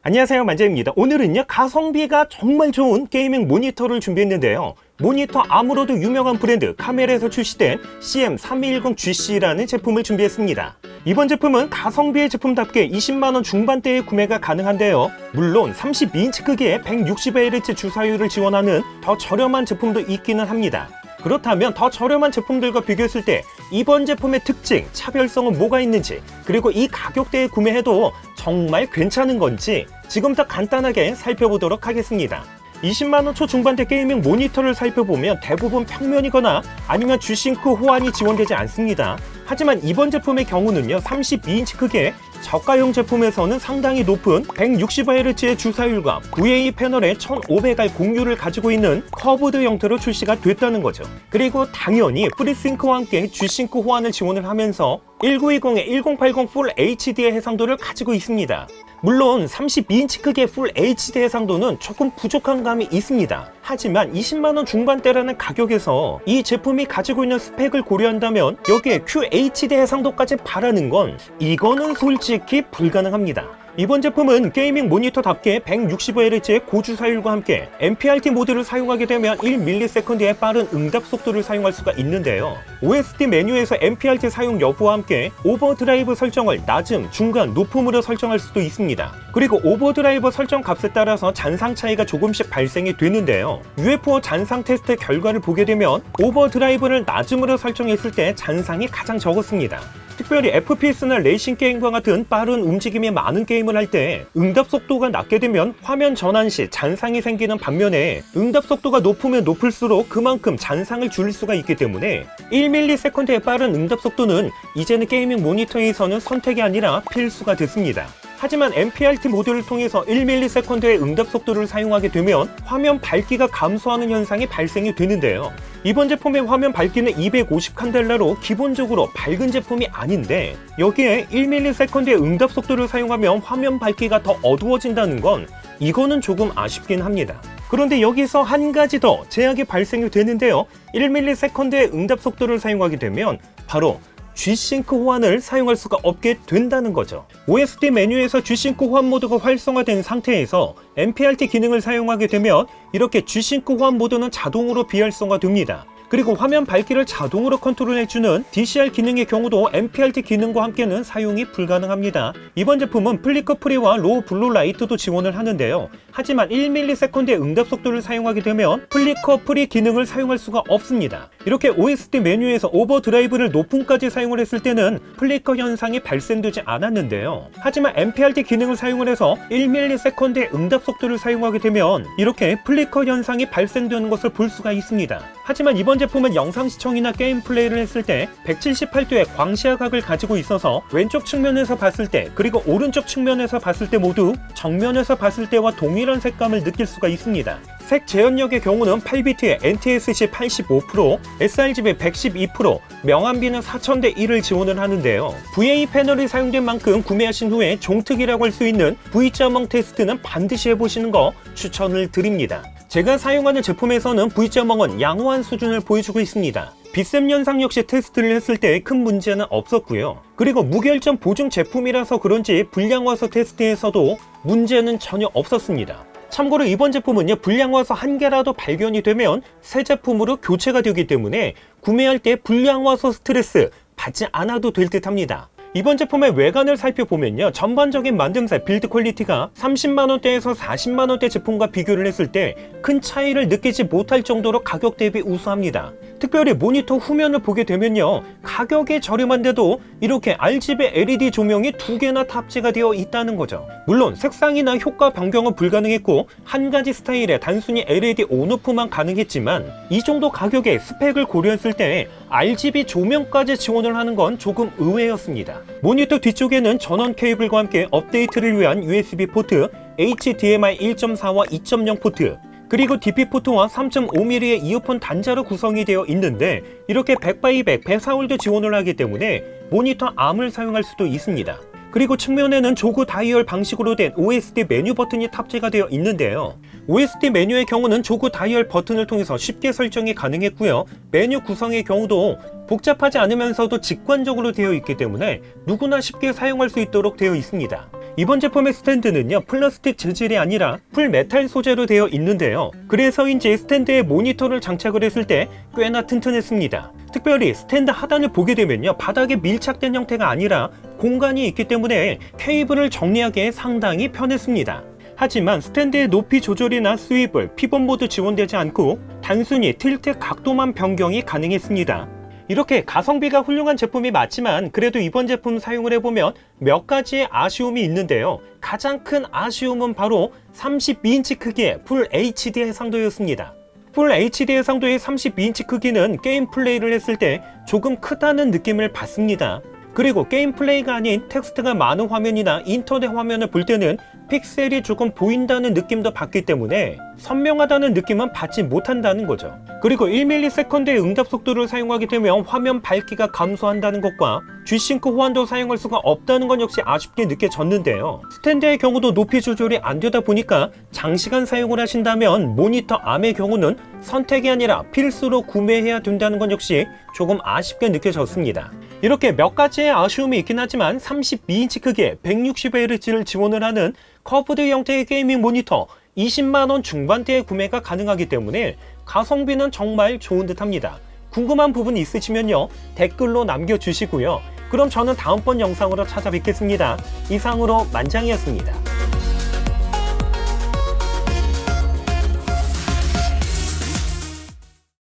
안녕하세요, 만재입니다. 오늘은요, 가성비가 정말 좋은 게이밍 모니터를 준비했는데요. 모니터 아무로도 유명한 브랜드 카멜에서 출시된 CM3210GC라는 제품을 준비했습니다. 이번 제품은 가성비의 제품답게 20만원 중반대의 구매가 가능한데요. 물론 32인치 크기의 160Hz 주사율을 지원하는 더 저렴한 제품도 있기는 합니다. 그렇다면 더 저렴한 제품들과 비교했을 때 이번 제품의 특징, 차별성은 뭐가 있는지, 그리고 이 가격대에 구매해도 정말 괜찮은 건지 지금부터 간단하게 살펴보도록 하겠습니다. 20만원 초중반대 게이밍 모니터를 살펴보면 대부분 평면이거나 아니면 G싱크 호환이 지원되지 않습니다. 하지만 이번 제품의 경우는요, 32인치 크기의 저가형 제품에서는 상당히 높은 160Hz의 주사율과 VA 패널의 1500R 공유를 가지고 있는 커브드 형태로 출시가 됐다는 거죠. 그리고 당연히 FreeSync와 함께 G싱크 호환을 지원을 하면서 1920에 1080 Full HD의 해상도를 가지고 있습니다. 물론 32인치 크기의 Full HD 해상도는 조금 부족한 감이 있습니다. 하지만 20만원 중반대라는 가격에서 이 제품이 가지고 있는 스펙을 고려한다면 여기에 QHD 해상도까지 바라는 건 이거는 솔직히 불가능합니다. 이번 제품은 게이밍 모니터답게 165Hz의 고주사율과 함께 NPRT 모드를 사용하게 되면 1ms의 빠른 응답 속도를 사용할 수가 있는데요. OSD 메뉴에서 NPRT 사용 여부와 함께 오버드라이브 설정을 낮음, 중간, 높음으로 설정할 수도 있습니다. 그리고 오버드라이브 설정 값에 따라서 잔상 차이가 조금씩 발생이 되는데요. UFO 잔상 테스트 결과를 보게 되면 오버드라이브를 낮음으로 설정했을 때 잔상이 가장 적었습니다. 특별히 FPS나 레이싱 게임과 같은 빠른 움직임이 많은 게임을 할 때 응답 속도가 낮게 되면 화면 전환 시 잔상이 생기는 반면에 응답 속도가 높으면 높을수록 그만큼 잔상을 줄일 수가 있기 때문에 1ms의 빠른 응답 속도는 이제는 게이밍 모니터에서는 선택이 아니라 필수가 됐습니다. 하지만 NPRT 모드를 통해서 1ms의 응답 속도를 사용하게 되면 화면 밝기가 감소하는 현상이 발생이 되는데요. 이번 제품의 화면 밝기는 250칸델라로 기본적으로 밝은 제품이 아닌데 여기에 1ms의 응답 속도를 사용하면 화면 밝기가 더 어두워진다는 건 이거는 조금 아쉽긴 합니다. 그런데 여기서 한 가지 더 제약이 발생이 되는데요. 1ms의 응답 속도를 사용하게 되면 바로 G싱크 호환을 사용할 수가 없게 된다는 거죠. OSD 메뉴에서 G싱크 호환 모드가 활성화된 상태에서 NPRT 기능을 사용하게 되면 이렇게 G싱크 호환 모드는 자동으로 비활성화됩니다. 그리고 화면 밝기를 자동으로 컨트롤해주는 DCR 기능의 경우도 NPRT 기능과 함께는 사용이 불가능합니다. 이번 제품은 플리커 프리와 로우 블루 라이트도 지원을 하는데요. 하지만 1ms의 응답 속도를 사용하게 되면 플리커 프리 기능을 사용할 수가 없습니다. 이렇게 OSD 메뉴에서 오버드라이브를 높음까지 사용을 했을 때는 플리커 현상이 발생되지 않았는데요. 하지만 NPRT 기능을 사용을 해서 1ms의 응답 속도를 사용하게 되면 이렇게 플리커 현상이 발생되는 것을 볼 수가 있습니다. 하지만 이번 제품은 영상 시청이나 게임 플레이를 했을 때 178도의 광시야각을 가지고 있어서 왼쪽 측면에서 봤을 때 그리고 오른쪽 측면에서 봤을 때 모두 정면에서 봤을 때와 동일한 색감을 느낄 수가 있습니다. 색 재현력의 경우는 8비트에 NTSC 85%, sRGB 112%, 명암비는 4000대 1을 지원을 하는데요. VA 패널이 사용된 만큼 구매하신 후에 종특이라고 할 수 있는 V자멍 테스트는 반드시 해보시는 거 추천을 드립니다. 제가 사용하는 제품에서는 V자멍은 양호한 수준을 보여주고 있습니다. 빛샘 현상 역시 테스트를 했을 때 큰 문제는 없었고요. 그리고 무결점 보증 제품이라서 그런지 불량화서 테스트에서도 문제는 전혀 없었습니다. 참고로 이번 제품은요, 불량화서 한 개라도 발견이 되면 새 제품으로 교체가 되기 때문에 구매할 때 불량화서 스트레스 받지 않아도 될 듯 합니다. 이번 제품의 외관을 살펴보면요, 전반적인 만듦새 빌드 퀄리티가 30만원대에서 40만원대 제품과 비교를 했을 때 큰 차이를 느끼지 못할 정도로 가격 대비 우수합니다. 특별히 모니터 후면을 보게 되면요, 가격이 저렴한데도 이렇게 RGB LED 조명이 2개나 탑재가 되어 있다는 거죠. 물론 색상이나 효과 변경은 불가능했고 한 가지 스타일의 단순히 LED 온오프만 가능했지만 이 정도 가격의 스펙을 고려했을 때 RGB 조명까지 지원을 하는 건 조금 의외였습니다. 모니터 뒤쪽에는 전원 케이블과 함께 업데이트를 위한 USB 포트, HDMI 1.4와 2.0 포트, 그리고 DP 포트와 3.5mm의 이어폰 단자로 구성이 되어 있는데 이렇게 100x200 배사홀도 지원을 하기 때문에 모니터 암을 사용할 수도 있습니다. 그리고 측면에는 조그 다이얼 방식으로 된 OSD 메뉴 버튼이 탑재가 되어 있는데요. OSD 메뉴의 경우는 조그 다이얼 버튼을 통해서 쉽게 설정이 가능했고요. 메뉴 구성의 경우도 복잡하지 않으면서도 직관적으로 되어 있기 때문에 누구나 쉽게 사용할 수 있도록 되어 있습니다. 이번 제품의 스탠드는요, 플라스틱 재질이 아니라 풀메탈 소재로 되어 있는데요. 그래서인지 스탠드에 모니터를 장착을 했을 때 꽤나 튼튼했습니다. 특별히 스탠드 하단을 보게 되면요, 바닥에 밀착된 형태가 아니라 공간이 있기 때문에 케이블을 정리하기에 상당히 편했습니다. 하지만 스탠드의 높이 조절이나 스위블, 피벗 모드 지원되지 않고 단순히 틸트 각도만 변경이 가능했습니다. 이렇게 가성비가 훌륭한 제품이 맞지만 그래도 이번 제품 사용을 해보면 몇 가지의 아쉬움이 있는데요. 가장 큰 아쉬움은 바로 32인치 크기의 풀 HD 해상도였습니다. 풀 HD 해상도의 32인치 크기는 게임 플레이를 했을 때 조금 크다는 느낌을 받습니다. 그리고 게임 플레이가 아닌 텍스트가 많은 화면이나 인터넷 화면을 볼 때는 픽셀이 조금 보인다는 느낌도 받기 때문에 선명하다는 느낌은 받지 못한다는 거죠. 그리고 1ms의 응답 속도를 사용하게 되면 화면 밝기가 감소한다는 것과 G-Sync 호환도 사용할 수가 없다는 건 역시 아쉽게 느껴졌는데요. 스탠드의 경우도 높이 조절이 안 되다 보니까 장시간 사용을 하신다면 모니터 암의 경우는 선택이 아니라 필수로 구매해야 된다는 건 역시 조금 아쉽게 느껴졌습니다. 이렇게 몇 가지의 아쉬움이 있긴 하지만 32인치 크기의 160Hz를 지원을 하는 커브드 형태의 게이밍 모니터 20만원 중반대의 구매가 가능하기 때문에 가성비는 정말 좋은 듯 합니다. 궁금한 부분 있으시면요, 댓글로 남겨주시고요. 그럼 저는 다음번 영상으로 찾아뵙겠습니다. 이상으로 만장이었습니다.